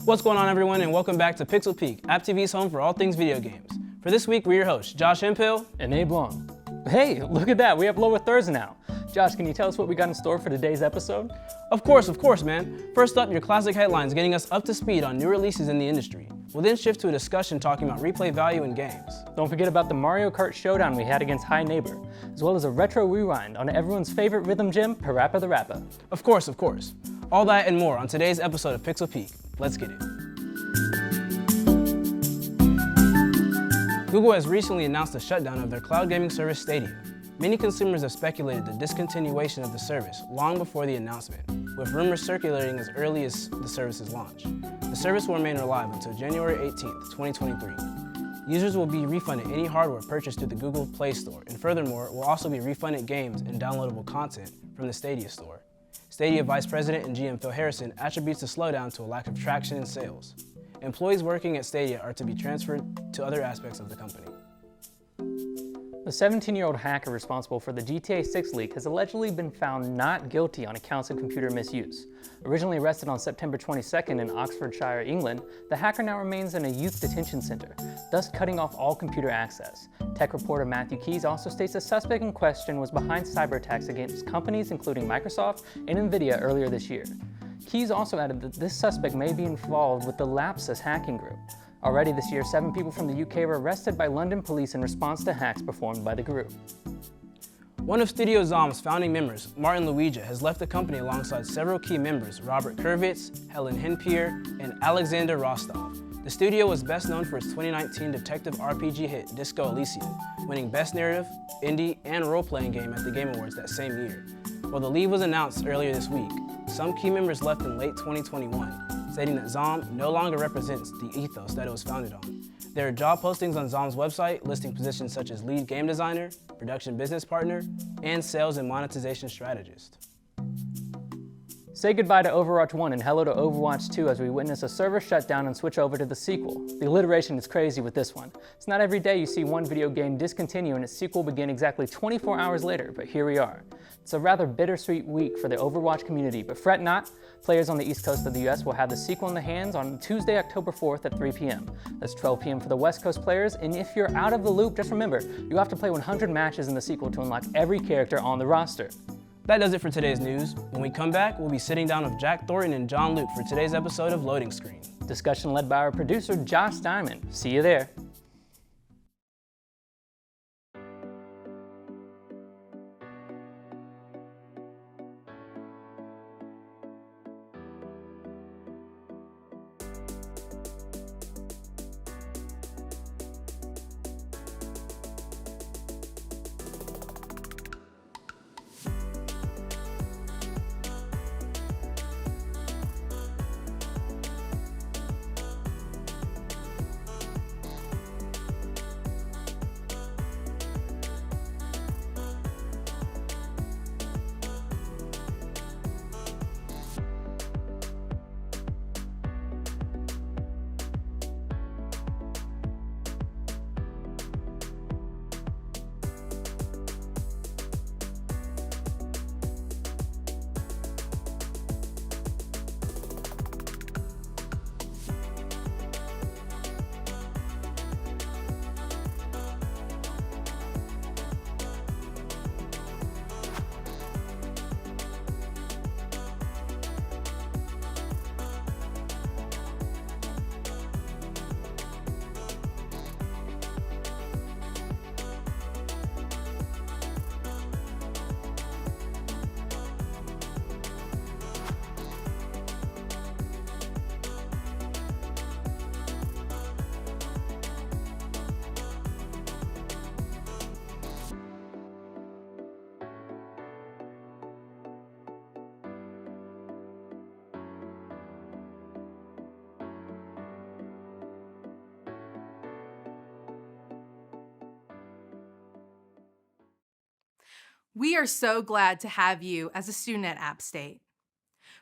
What's going on, everyone, and welcome back to Pixel Peak, AppTV's home for all things video games. For this week, we're your hosts, Josh Hemphill and Abe Long. Hey, look at that, we have lower thirds now. Josh, can you tell us what we got in store for today's episode? Of course, man. First up, your classic headlines getting us up to speed on new releases in the industry. We'll then shift to a discussion talking about replay value in games. Don't forget about the Mario Kart showdown we had against High Neighbor, as well as a retro rewind on everyone's favorite rhythm gem, Parappa The Rappa. Of course. All that and more on today's episode of Pixel Peak. Let's get it. Google has recently announced the shutdown of their cloud gaming service Stadia. Many consumers have speculated the discontinuation of the service long before the announcement, with rumors circulating as early as the service's launch. The service will remain live until January 18th, 2023. Users will be refunded any hardware purchased through the Google Play Store, and furthermore, will also be refunded games and downloadable content from the Stadia store. Stadia Vice President and GM Phil Harrison attributes the slowdown to a lack of traction in sales. Employees working at Stadia are to be transferred to other aspects of the company. The 17-year-old hacker responsible for the GTA 6 leak has allegedly been found not guilty on accounts of computer misuse. Originally arrested on September 22nd in Oxfordshire, England, the hacker now remains in a youth detention center, thus cutting off all computer access. Tech reporter Matthew Keys also states the suspect in question was behind cyber attacks against companies including Microsoft and Nvidia earlier this year. Keys also added that this suspect may be involved with the Lapsus hacking group. Already this year, 7 people from the UK were arrested by London police in response to hacks performed by the group. One of Studio Zom's founding members, Martin Luigia, has left the company alongside several key members, Robert Kurvitz, Helen Henpier, and Alexander Rostov. The studio was best known for its 2019 detective RPG hit Disco Elysium, winning Best Narrative, Indie, and Role-Playing Game at the Game Awards that same year. While the leave was announced earlier this week, some key members left in late 2021, stating that Zom no longer represents the ethos that it was founded on. There are job postings on Zom's website listing positions such as lead game designer, production business partner, and sales and monetization strategist. Say goodbye to Overwatch 1 and hello to Overwatch 2 as we witness a server shutdown and switch over to the sequel. The alliteration is crazy with this one. It's not every day you see one video game discontinue and its sequel begin exactly 24 hours later, but here we are. It's a rather bittersweet week for the Overwatch community, but fret not, players on the east coast of the US will have the sequel in the hands on Tuesday, October 4th at 3 p.m. That's 12 p.m. for the West Coast players, and if you're out of the loop, just remember, you have to play 100 matches in the sequel to unlock every character on the roster. That does it for today's news. When we come back, we'll be sitting down with Jack Thornton and John Luke for today's episode of Loading Screen. Discussion led by our producer, Josh Diamond. See you there. We are so glad to have you as a student at App State.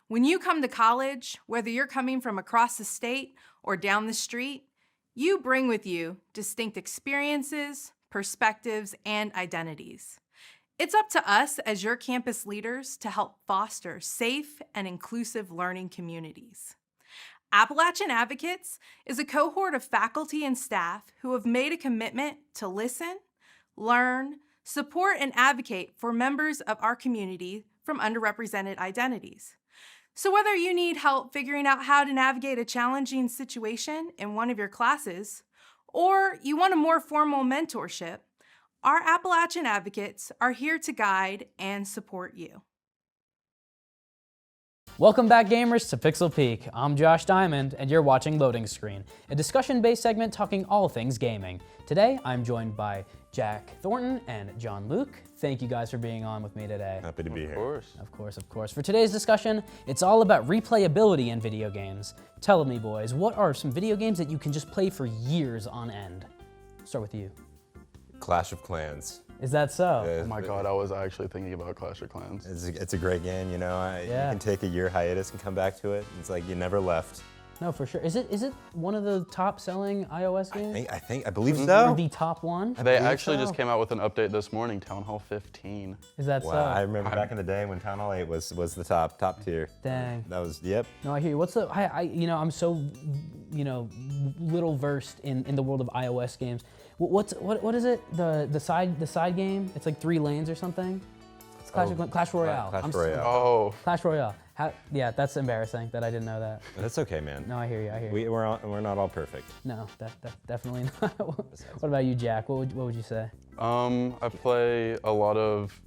When you come to college, whether you're coming from across the state or down the street, you bring with you distinct experiences, perspectives, and identities. It's up to us as your campus leaders to help foster safe and inclusive learning communities. Appalachian Advocates is a cohort of faculty and staff who have made a commitment to listen, learn, support, and advocate for members of our community from underrepresented identities. So whether you need help figuring out how to navigate a challenging situation in one of your classes, or you want a more formal mentorship, our Appalachian Advocates are here to guide and support you. Welcome back, gamers, to Pixel Peak. I'm Josh Diamond, and you're watching Loading Screen, a discussion-based segment talking all things gaming. Today, I'm joined by Jack Thornton and John Luke. Thank you guys for being on with me today. Happy to be here. Of course. For today's discussion, it's all about replayability in video games. Tell me, boys, what are some video games that you can just play for years on end? Start with you. Clash of Clans. Is that so? Oh my God, I was actually thinking about Clash of Clans. It's a great game, you know. You can take a year hiatus and come back to it. It's like you never left. No, for sure. Is it one of the top selling iOS games? I believe so. Or the top one? They actually just came out with an update this morning, Town Hall 15. Is that Wow, so? I remember back in the day when Town Hall 8 was the top tier. Dang. That was, yep. No, I hear you. What's the, I'm so, little versed in the world of iOS games. What is it? The side game? It's like 3 lanes or something? It's Clash Royale. Clash Royale. Oh. Clash Royale. Yeah, that's embarrassing that I didn't know that. That's okay, man. No, I hear you. We're not all perfect. No, definitely not. What about you, Jack? What would you say? I play a lot of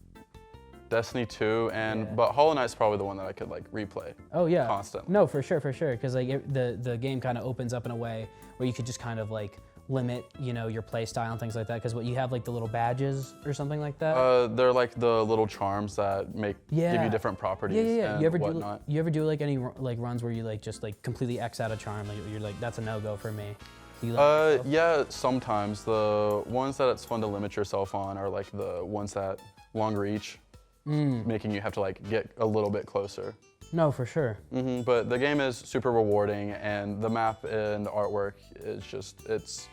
Destiny 2, but Hollow Knight's probably the one that I could like replay. Oh yeah. Constantly. No, for sure, because like the game kind of opens up in a way where you could just kind of like limit, your play style and things like that. Because what you have like the little badges or something like that. They're like the little charms that give you different properties. Yeah. And whatnot. You ever do like any like runs where you like just like completely X out a charm? Like you're like, that's a no-go for me. Yeah, sometimes. The ones that it's fun to limit yourself on are like the ones that long reach, making you have to like get a little bit closer. No, for sure. But the game is super rewarding, and the map and the artwork is it's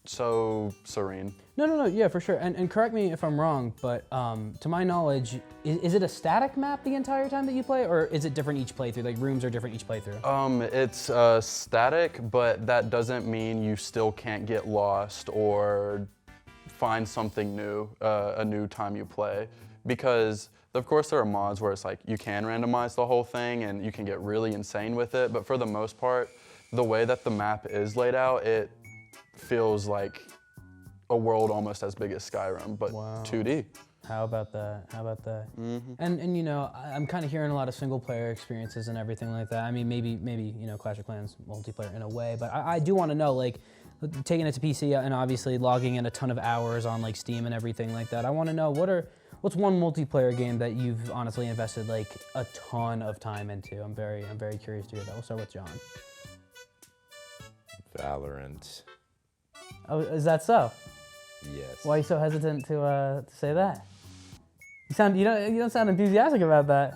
so serene. No, yeah, for sure. And correct me if I'm wrong, but to my knowledge, is it a static map the entire time that you play, or is it different each playthrough? Like rooms are different each playthrough? It's static, but that doesn't mean you still can't get lost or find something new a new time you play. Because of course there are mods where it's like you can randomize the whole thing and you can get really insane with it, but for the most part, the way that the map is laid out, it feels like a world almost as big as Skyrim, but 2D. How about that? And I'm kind of hearing a lot of single player experiences and everything like that. I mean, maybe Clash of Clans multiplayer in a way, but I do want to know, like, taking it to PC and obviously logging in a ton of hours on like Steam and everything like that. I want to know what's one multiplayer game that you've honestly invested like a ton of time into? I'm very curious to hear that. We'll start with John. Valorant. Oh, is that so? Yes. Why are you so hesitant to say that? You don't sound enthusiastic about that.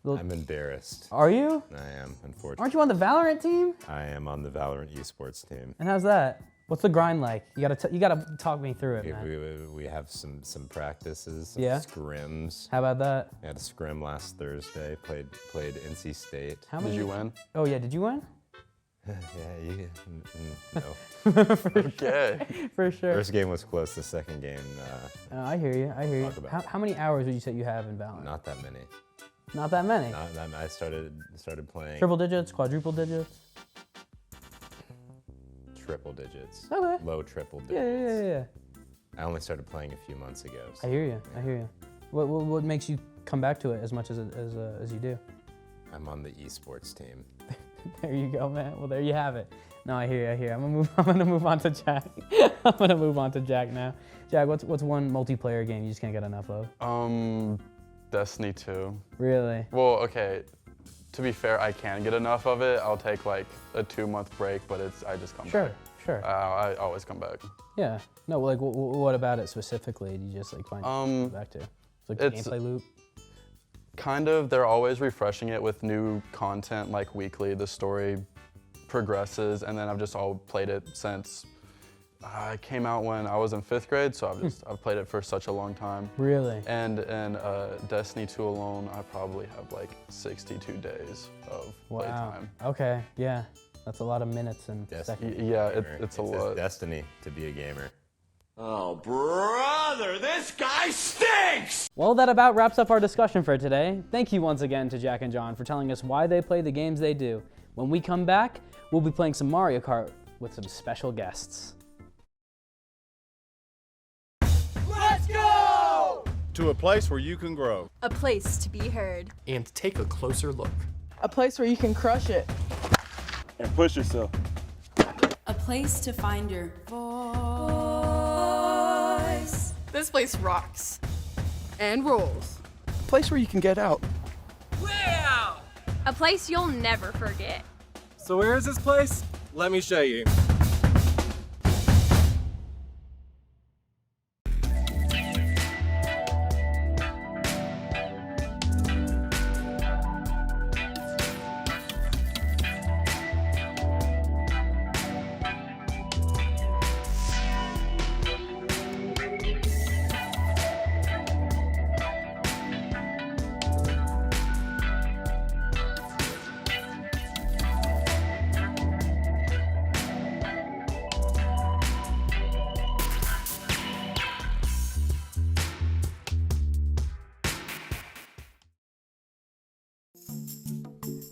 I'm embarrassed. Are you? I am, unfortunately. Aren't you on the Valorant team? I am on the Valorant esports team. And how's that? What's the grind like? You gotta talk me through it, man. We have some practices, some scrims. How about that? We had a scrim last Thursday. Played NC State. Did you win? Oh yeah, did you win? No. Okay. For sure. First game was close. The second game. I hear you. How many hours would you say you have in Valorant? Not that many. Not that many. Not that many. I started playing. Triple digits, quadruple digits. Triple digits. Okay. Low triple digits. Yeah. I only started playing a few months ago. So. I hear you. What makes you come back to it as much as you do? I'm on the esports team. There you go, man. Well, there you have it. No, I hear you. I'm gonna move on to Jack. I'm gonna move on to Jack now. Jack, what's one multiplayer game you just can't get enough of? Destiny 2. Really? Well, okay. To be fair, I can get enough of it. I'll take like a 2-month break, but I just come back. Sure. I always come back. Yeah. No, like what about it specifically? Do you just like find yourself back to? It's like the gameplay loop. Kind of. They're always refreshing it with new content, like weekly. The story progresses, and then I've just all played it since it came out when I was in 5th grade, so I've played it for such a long time. Really? And Destiny 2 alone, I probably have like 62 days of playtime. Okay, yeah. That's a lot of minutes and seconds. Yeah, it's a lot. Destiny to be a gamer. Oh, brother, this guy stinks! Well, that about wraps up our discussion for today. Thank you once again to Jack and John for telling us why they play the games they do. When we come back, we'll be playing some Mario Kart with some special guests. Let's go! To a place where you can grow. A place to be heard. And take a closer look. A place where you can crush it. And push yourself. A place to find your voice. This place rocks. And rolls. A place where you can get out. Wow! A place you'll never forget. So where is this place? Let me show you.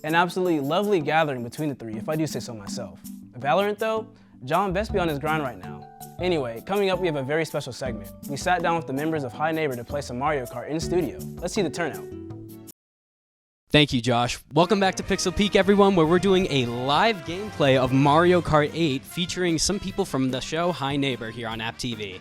An absolutely lovely gathering between the three, if I do say so myself. Valorant though, John best be on his grind right now. Anyway, coming up we have a very special segment. We sat down with the members of High Neighbor to play some Mario Kart in studio. Let's see the turnout. Thank you, Josh. Welcome back to Pixel Peak, everyone, where we're doing a live gameplay of Mario Kart 8 featuring some people from the show High Neighbor here on AppTV.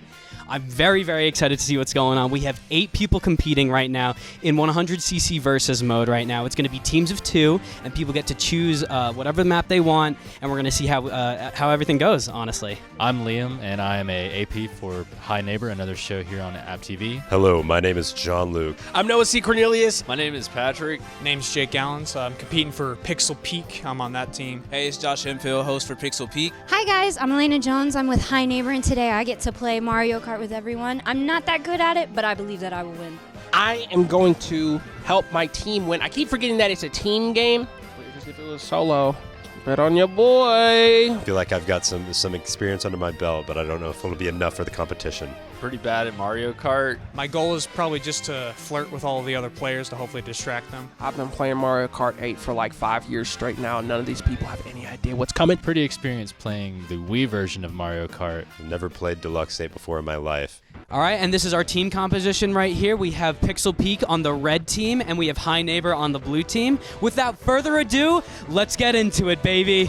I'm very, very excited to see what's going on. We have 8 people competing right now in 100cc versus mode right now. It's going to be teams of 2, and people get to choose whatever map they want, and we're going to see how everything goes, honestly. I'm Liam, and I am a AP for High Neighbor, another show here on AppTV. Hello, my name is John Luke. I'm Noah C. Cornelius. My name is Patrick. Name's Jake Allen, so I'm competing for Pixel Peak. I'm on that team. Hey, it's Josh Hemphill, host for Pixel Peak. Hi guys, I'm Elena Jones. I'm with High Neighbor, and today I get to play Mario Kart with everyone. I'm not that good at it, but I believe that I will win. I am going to help my team win. I keep forgetting that it's a team game. Just if it was solo, bet on your boy. I feel like I've got some experience under my belt, but I don't know if it'll be enough for the competition. Pretty bad at Mario Kart. My goal is probably just to flirt with all the other players to hopefully distract them. I've been playing Mario Kart 8 for like 5 years straight now, and none of these people have any idea what's coming. Pretty experienced playing the Wii version of Mario Kart. I've never played Deluxe 8 before in my life. All right, and this is our team composition right here. We have Pixel Peak on the red team, and we have High Neighbor on the blue team. Without further ado, let's get into it, baby.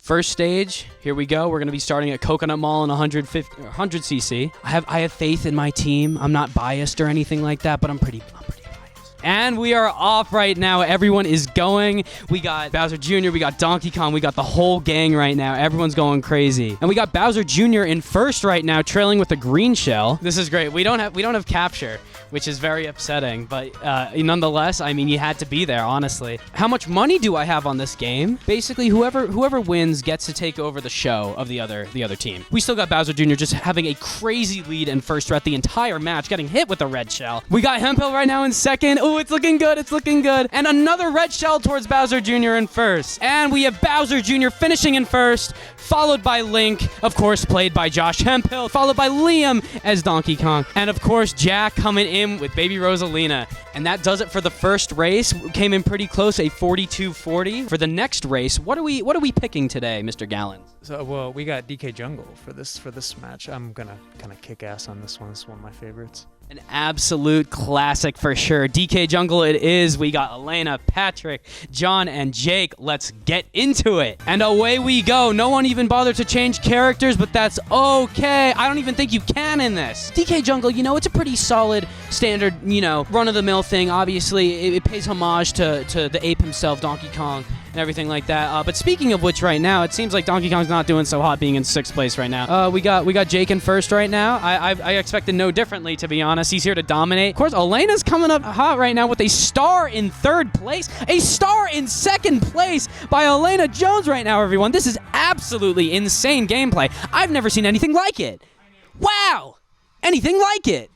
First stage, here we go. We're going to be starting at Coconut Mall in 100cc. I have faith in my team. I'm not biased or anything like that, but I'm pretty biased. And we are off right now. Everyone is going. We got Bowser Jr., we got Donkey Kong, we got the whole gang right now. Everyone's going crazy. And we got Bowser Jr. in first right now, trailing with a green shell. This is great. We don't have capture, which is very upsetting, but nonetheless, I mean, you had to be there, honestly. How much money do I have on this game? Basically, whoever wins gets to take over the show of the other team. We still got Bowser Jr. just having a crazy lead in first throughout the entire match, getting hit with a red shell. We got Hemphill right now in second. Ooh, it's looking good, it's looking good. And another red shell towards Bowser Jr. in first. And we have Bowser Jr. finishing in first, followed by Link, of course, played by Josh Hemphill, followed by Liam as Donkey Kong, and of course, Jack coming in with Baby Rosalina. And that does it for the first race. Came in pretty close, a 42-40. For the next race, what are we picking today, Mr. Gallen? So, well, we got DK Jungle for this match. I'm gonna kind of kick ass on this one. This is one of my favorites. An absolute classic for sure. DK Jungle it is. We got Elena, Patrick, John, and Jake. Let's get into it. And away we go. No one even bothered to change characters, but that's okay. I don't even think you can in this. DK Jungle, it's a pretty solid, standard, run-of-the-mill thing. Obviously, it pays homage to the ape himself, Donkey Kong. and everything like that. But speaking of which, right now, it seems like Donkey Kong's not doing so hot being in 6th place right now. We got Jake in 1st right now. I expected no differently, to be honest. He's here to dominate. Of course, Elena's coming up hot right now with a star in 3rd place. A star in 2nd place by Elena Jones right now, everyone. This is absolutely insane gameplay. I've never seen anything like it. Wow! Anything like it.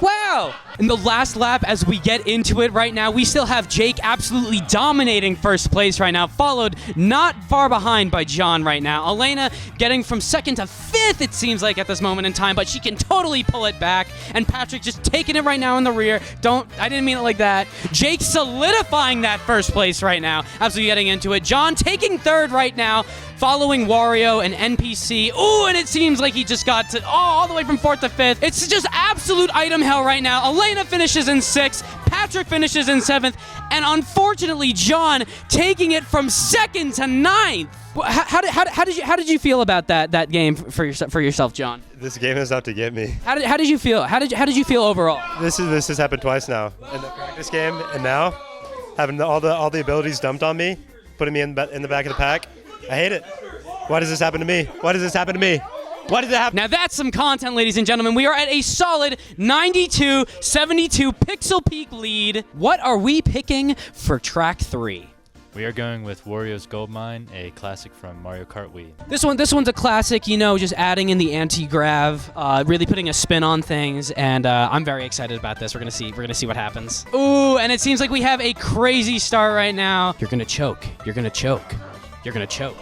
Wow! In the last lap, as we get into it right now, we still have Jake absolutely dominating 1st place right now, followed not far behind by John right now. Elena getting from 2nd to 5th, it seems like, at this moment in time, but she can totally pull it back. And Patrick just taking it right now in the rear. I didn't mean it like that. Jake solidifying that 1st place right now, absolutely getting into it. John taking 3rd right now, following Wario and NPC. Ooh, and it seems like he just got to, all the way from 4th to 5th. It's just absolute item hell right now. Elena finishes in 6th, Patrick finishes in 7th, and unfortunately, John taking it from 2nd to 9th. How did you feel about that game for yourself, John? This game is out to get me. How did you feel? How did you feel overall? This has happened twice now. In the practice game, and now having all the abilities dumped on me, putting me in the back of the pack. I hate it. Why does this happen to me? Why does this happen to me? Why did that happen? Now that's some content, ladies and gentlemen. We are at a solid 92-72 Pixel Peak lead. What are we picking for track 3? We are going with Wario's Gold Mine, a classic from Mario Kart Wii. This one's a classic, just adding in the anti-grav, really putting a spin on things, and I'm very excited about this. We're gonna see what happens. Ooh, and it seems like we have a crazy start right now. You're gonna choke. You're gonna choke. You're gonna choke.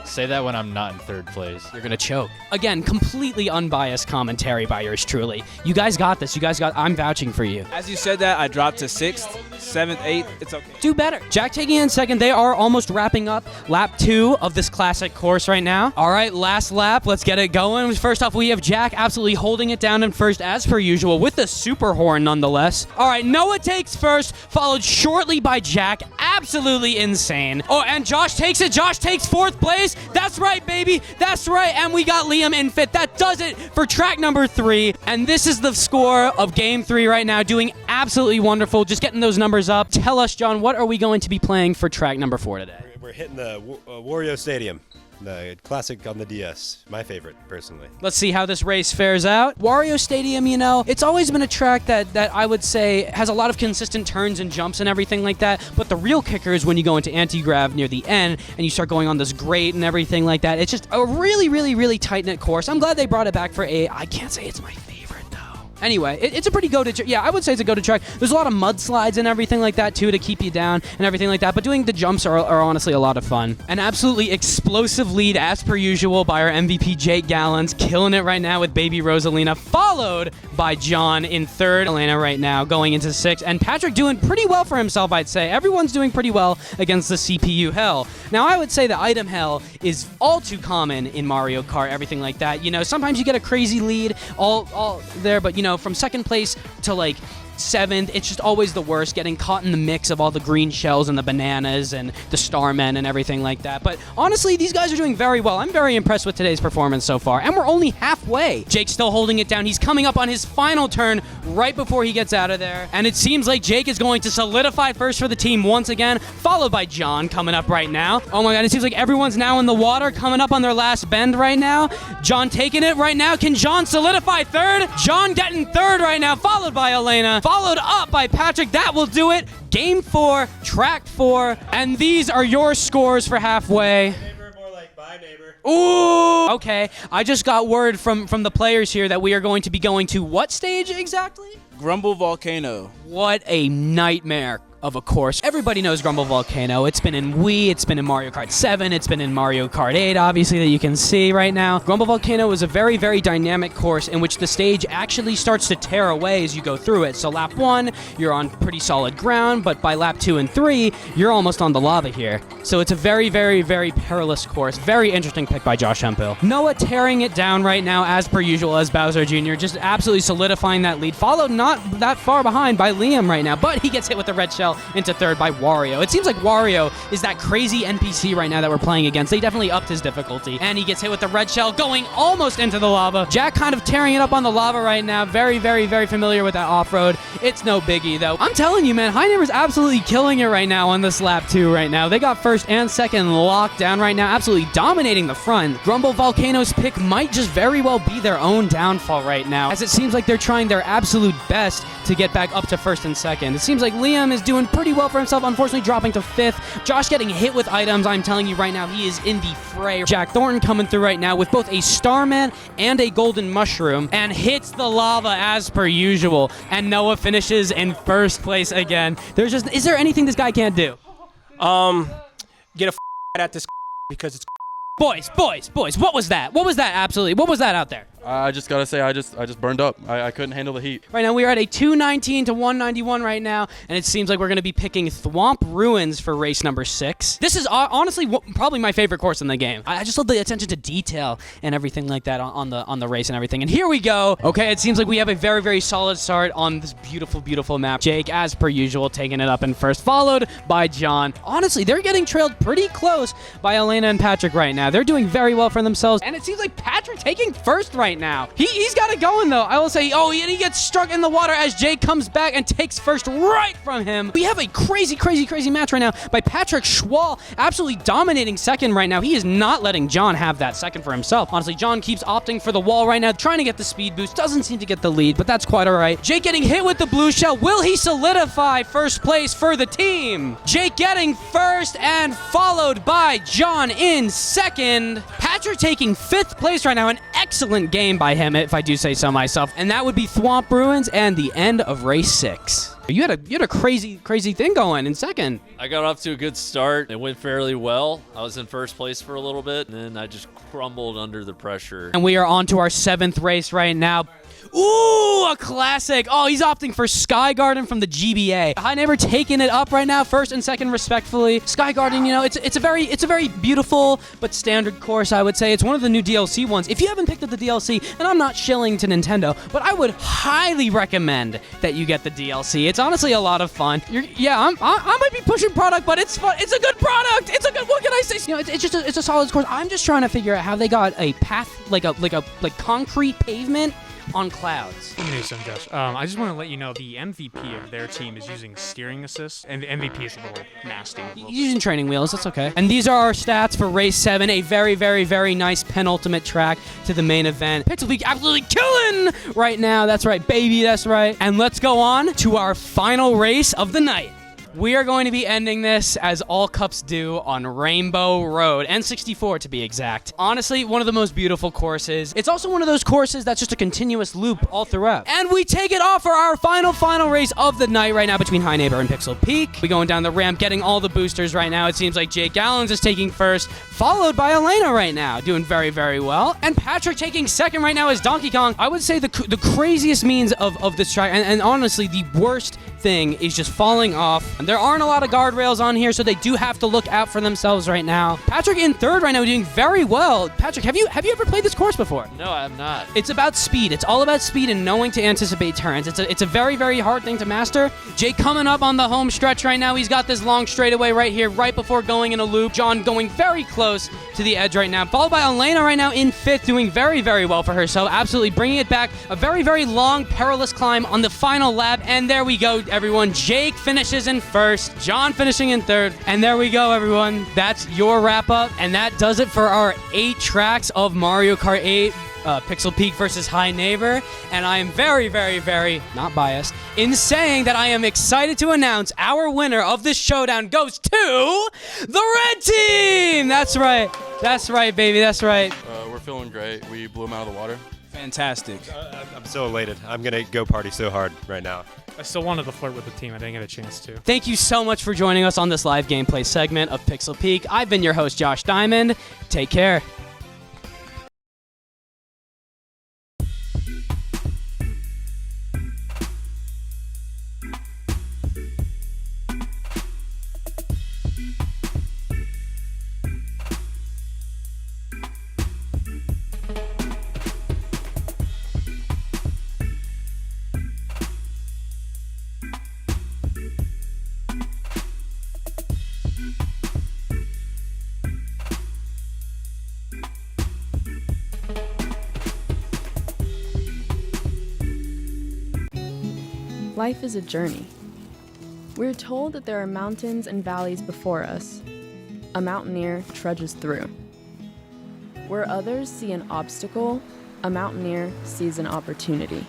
Say that when I'm not in 3rd place. You're gonna choke. Again, completely unbiased commentary by yours truly. You guys got this. I'm vouching for you. As you said that, I dropped to 6th, 7th, 8th. It's okay. Do better. Jack taking in 2nd. They are almost wrapping up lap 2 of this classic course right now. All right, last lap. Let's get it going. First off, we have Jack absolutely holding it down in 1st as per usual with the super horn nonetheless. All right, Noah takes 1st, followed shortly by Jack. Absolutely insane. Oh, and Josh takes it. Josh takes 4th place. That's right, baby. That's right. And we got Liam in 5th. That does it for track number 3. And this is the score of game 3 right now. Doing absolutely wonderful. Just getting those numbers up. Tell us, John, what are we going to be playing for track number 4 today? We're hitting the Wario Stadium. The classic on the DS. My favorite, personally. Let's see how this race fares out. Wario Stadium, it's always been a track that I would say has a lot of consistent turns and jumps and everything like that. But the real kicker is when you go into anti-grav near the end and you start going on this grate and everything like that. It's just a really, really, really tight-knit course. I'm glad they brought it back for I can't say it's my favorite. Anyway, it's a pretty go-to track. Yeah, I would say it's a go-to track. There's a lot of mudslides and everything like that, too, to keep you down and everything like that. But doing the jumps are honestly a lot of fun. An absolutely explosive lead, as per usual, by our MVP, Jake Gallons, killing it right now with baby Rosalina, followed by John in 3rd. Elena right now going into 6th. And Patrick doing pretty well for himself, I'd say. Everyone's doing pretty well against the CPU hell. Now, I would say the item hell is all too common in Mario Kart, everything like that. Sometimes you get a crazy lead all there, but, from 2nd place to 7th, it's just always the worst, getting caught in the mix of all the green shells and the bananas and the starmen and everything like that. But honestly, these guys are doing very well. I'm very impressed with today's performance so far, and we're only halfway. Jake's still holding it down. He's coming up on his final turn right before he gets out of there, and it seems like Jake is going to solidify 1st for the team once again, followed by John coming up right now. Oh my god, it seems like everyone's now in the water, coming up on their last bend right now. John taking it right now. Can John solidify 3rd? John getting 3rd right now, followed by Elena, followed up by Patrick. That will do it. Game 4, track 4, and these are your scores for halfway. Neighbor, more like bye, neighbor. Ooh! Okay, I just got word from the players here that we are going to be going to what stage exactly? Grumble Volcano. What a nightmare of a course. Everybody knows Grumble Volcano. It's been in Wii, it's been in Mario Kart 7, it's been in Mario Kart 8, obviously, that you can see right now. Grumble Volcano is a very, very dynamic course in which the stage actually starts to tear away as you go through it. So lap 1, you're on pretty solid ground, but by lap 2 and 3, you're almost on the lava here. So it's a very, very, very perilous course. Very interesting pick by Josh Hemphill. Noah tearing it down right now, as per usual, as Bowser Jr., just absolutely solidifying that lead, followed not that far behind by Liam right now, but he gets hit with the red shell shell into third by Wario. It seems like Wario is that crazy NPC right now that we're playing against. They definitely upped his difficulty. And he gets hit with the red shell going almost into the lava. Jack kind of tearing it up on the lava right now. Very, very, very familiar with that off-road. It's no biggie, though. I'm telling you, man, High Neighbor's absolutely killing it right now on this lap 2 right now. They got first and second locked down right now, absolutely dominating the front. Grumble Volcano's pick might just very well be their own downfall right now, as it seems like they're trying their absolute best to get back up to first and second. It seems like Liam is doing pretty well for himself, unfortunately dropping to 5th. Josh getting hit with items. I'm telling you right now, he is in the fray. Jack Thornton coming through right now with both a Starman and a Golden Mushroom and hits the lava as per usual. And Noah finishes in first place again. Is there anything this guy can't do? Get a at this because it's Boys, what was that? What was that absolutely? What was that out there? I just gotta say, I just burned up. I couldn't handle the heat. Right now, we are at a 219 to 191 right now, and it seems like we're going to be picking Thwomp Ruins for race number 6. This is honestly probably my favorite course in the game. I just love the attention to detail and everything like that on the race and everything. And here we go. Okay, it seems like we have a very, very solid start on this beautiful, beautiful map. Jake, as per usual, taking it up in first, followed by John. Honestly, they're getting trailed pretty close by Elena and Patrick right now. They're doing very well for themselves, and it seems like Patrick taking first right now. He's got it going, though. I will say, and he gets struck in the water as Jake comes back and takes first right from him. We have a crazy, crazy, crazy match right now by Patrick Schwall, absolutely dominating second right now. He is not letting John have that second for himself. Honestly, John keeps opting for the wall right now, trying to get the speed boost. Doesn't seem to get the lead, but that's quite all right. Jake getting hit with the blue shell. Will he solidify first place for the team? Jake getting first and followed by John in second. Patrick taking 5th place right now. An excellent game by him, if I do say so myself. And that would be Thwomp Ruins and the end of race 6. You had a crazy, crazy thing going in second. I got off to a good start. It went fairly well. I was in first place for a little bit, and then I just crumbled under the pressure. And we are on to our 7th race right now. Ooh, a classic. Oh, he's opting for Sky Garden from the GBA. High Neighbor taking it up right now, first and second respectfully. Sky Garden, it's a very beautiful but standard course, I would say. It's one of the new DLC ones. If you haven't picked up the DLC, and I'm not shilling to Nintendo, but I would highly recommend that you get the DLC. It's honestly a lot of fun. I might be pushing product, but it's fun. It's a good product. It's a good. What can I say? It's a solid course. I'm just trying to figure out how they got a path like concrete pavement on clouds. Let me do something, Josh. I just want to let you know the MVP of their team is using steering assist, and the MVP is a little nasty. He's using training wheels, that's okay. And these are our stats for race 7, a very, very, very nice penultimate track to the main event. Pixel Peak absolutely killing right now. That's right, baby, that's right. And let's go on to our final race of the night. We are going to be ending this, as all cups do, on Rainbow Road, N64 to be exact. Honestly, one of the most beautiful courses. It's also one of those courses that's just a continuous loop all throughout. And we take it off for our final race of the night right now between High Neighbor and Pixel Peak. We going down the ramp, getting all the boosters right now. It seems like Jake Gallons is taking first, followed by Elena right now, doing very, very well. And Patrick taking second right now is Donkey Kong. I would say the craziest means of this track, and honestly, the worst thing is just falling off. And there aren't a lot of guardrails on here, so they do have to look out for themselves right now. Patrick in third right now, doing very well. Patrick, have you ever played this course before? No, I have not. It's about speed. It's all about speed and knowing to anticipate turns. It's a very, very hard thing to master. Jake coming up on the home stretch right now. He's got this long straightaway right here, right before going in a loop. John going very close to the edge right now, followed by Elena right now in 5th, doing very, very well for herself, absolutely bringing it back. A very, very long, perilous climb on the final lap, and there we go, everyone. Jake finishes in first, John finishing in third, and there we go, everyone. That's your wrap-up, and that does it for our 8 tracks of Mario Kart 8 Pixel Peak versus High Neighbor, and I am very, very, very not biased in saying that I am excited to announce our winner of this showdown goes to the red team! That's right, baby, that's right. We're feeling great. We blew them out of the water. Fantastic. I'm so elated. I'm going to go party so hard right now. I still wanted to flirt with the team. I didn't get a chance to. Thank you so much for joining us on this live gameplay segment of Pixel Peak. I've been your host, Josh Diamond. Take care. Life is a journey. We're told that there are mountains and valleys before us. A mountaineer trudges through. Where others see an obstacle, a mountaineer sees an opportunity.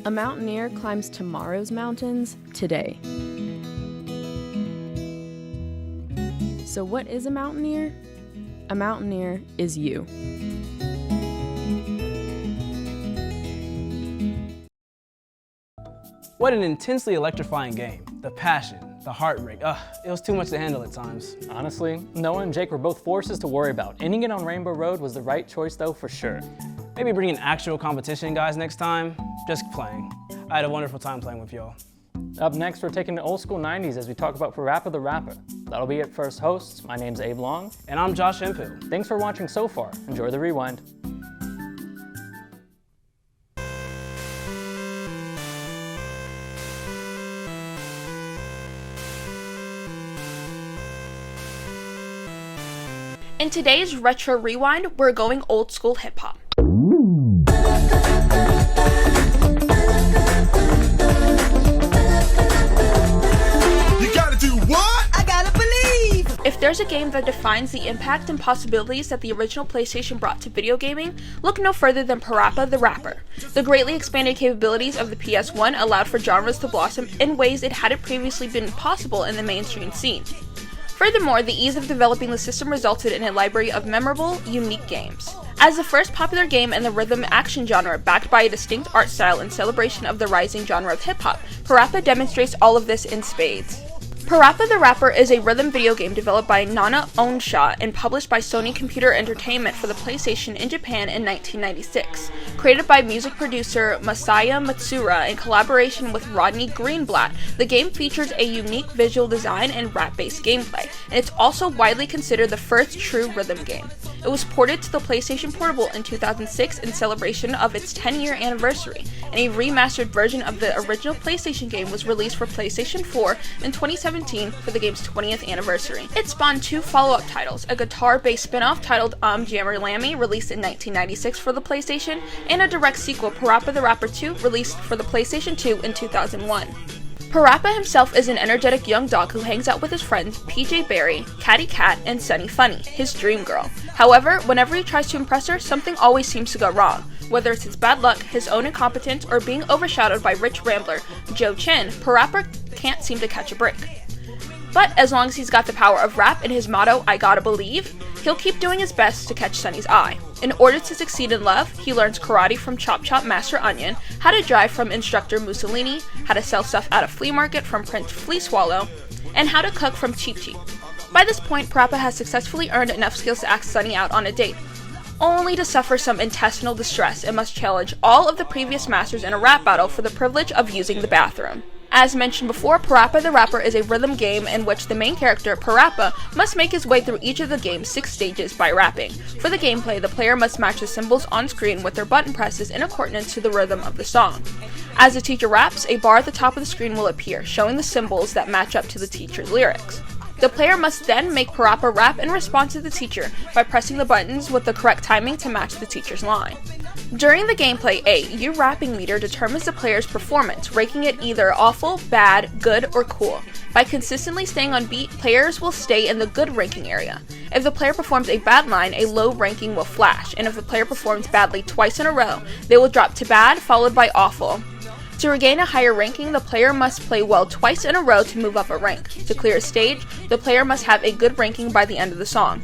A mountaineer climbs tomorrow's mountains today. So what is a mountaineer? A mountaineer is you. What an intensely electrifying game. The passion, the heart rate, it was too much to handle at times. Honestly, Noah and Jake were both forces to worry about. Ending it on Rainbow Road was the right choice though, for sure. Maybe bring in actual competition guys next time. Just playing. I had a wonderful time playing with y'all. Up next, we're taking the old school 90s as we talk about Parappa the Rappa. That'll be it for us hosts. My name's Abe Long. And I'm Josh Hemphill. Thanks for watching so far. Enjoy the rewind. In today's Retro Rewind, we're going old school hip hop. You gotta do what? I gotta believe! If there's a game that defines the impact and possibilities that the original PlayStation brought to video gaming, look no further than Parappa the Rapper. The greatly expanded capabilities of the PS1 allowed for genres to blossom in ways it hadn't previously been possible in the mainstream scene. Furthermore, the ease of developing the system resulted in a library of memorable, unique games. As the first popular game in the rhythm action genre backed by a distinct art style in celebration of the rising genre of hip-hop, Parappa demonstrates all of this in spades. Parappa the Rapper is a rhythm video game developed by Nana Onsha and published by Sony Computer Entertainment for the PlayStation in Japan in 1996. Created by music producer Masaya Matsura in collaboration with Rodney Greenblatt, the game features a unique visual design and rap-based gameplay, and it's also widely considered the first true rhythm game. It was ported to the PlayStation Portable in 2006 in celebration of its 10-year anniversary, and a remastered version of the original PlayStation game was released for PlayStation 4 in 2017 for the game's 20th anniversary. It spawned two follow-up titles, a guitar-based spin-off titled Jammer Lammy, released in 1996 for the PlayStation, and a direct sequel, Parappa the Rapper 2, released for the PlayStation 2 in 2001. Parappa himself is an energetic young dog who hangs out with his friends PJ Barry, Catty Cat, and Sunny Funny, his dream girl. However, whenever he tries to impress her, something always seems to go wrong. Whether it's his bad luck, his own incompetence, or being overshadowed by rich rambler Joe Chin, Parappa can't seem to catch a break. But as long as he's got the power of rap and his motto, I gotta believe, he'll keep doing his best to catch Sunny's eye. In order to succeed in love, he learns karate from Chop Chop Master Onion, how to drive from instructor Mussolini, how to sell stuff at a flea market from Prince Flea Swallow, and how to cook from Cheep Cheep. By this point, Parappa has successfully earned enough skills to ask Sunny out on a date, only to suffer some intestinal distress and must challenge all of the previous masters in a rap battle for the privilege of using the bathroom. As mentioned before, Parappa the Rapper is a rhythm game in which the main character, Parappa, must make his way through each of the game's 6 stages by rapping. For the gameplay, the player must match the symbols on screen with their button presses in accordance to the rhythm of the song. As the teacher raps, a bar at the top of the screen will appear, showing the symbols that match up to the teacher's lyrics. The player must then make Parappa rap in response to the teacher by pressing the buttons with the correct timing to match the teacher's line. During the gameplay, a U rapping meter determines the player's performance, ranking it either awful, bad, good, or cool. By consistently staying on beat, players will stay in the good ranking area. If the player performs a bad line, a low ranking will flash, and if the player performs badly twice in a row, they will drop to bad, followed by awful. To regain a higher ranking, the player must play well twice in a row to move up a rank. To clear a stage, the player must have a good ranking by the end of the song.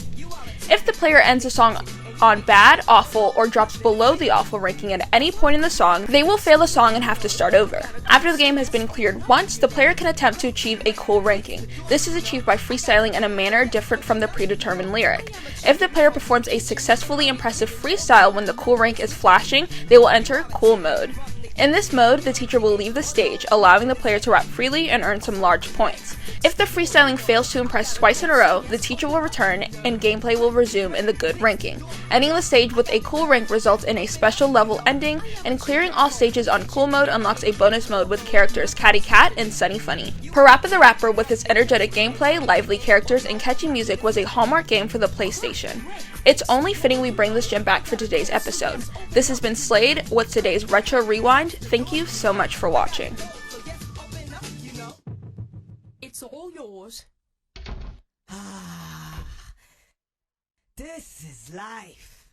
If the player ends the song on bad, awful, or drops below the awful ranking at any point in the song, they will fail the song and have to start over. After the game has been cleared once, the player can attempt to achieve a cool ranking. This is achieved by freestyling in a manner different from the predetermined lyric. If the player performs a successfully impressive freestyle when the cool rank is flashing, they will enter cool mode. In this mode, the teacher will leave the stage, allowing the player to rap freely and earn some large points. If the freestyling fails to impress twice in a row, the teacher will return and gameplay will resume in the good ranking. Ending the stage with a cool rank results in a special level ending, and clearing all stages on cool mode unlocks a bonus mode with characters Catty Cat and Sunny Funny. Parappa the Rapper, with its energetic gameplay, lively characters, and catchy music, was a hallmark game for the PlayStation. It's only fitting we bring this gem back for today's episode. This has been Slade with today's Retro Rewind. mind, thank you so much for watching. It's all yours. This is life.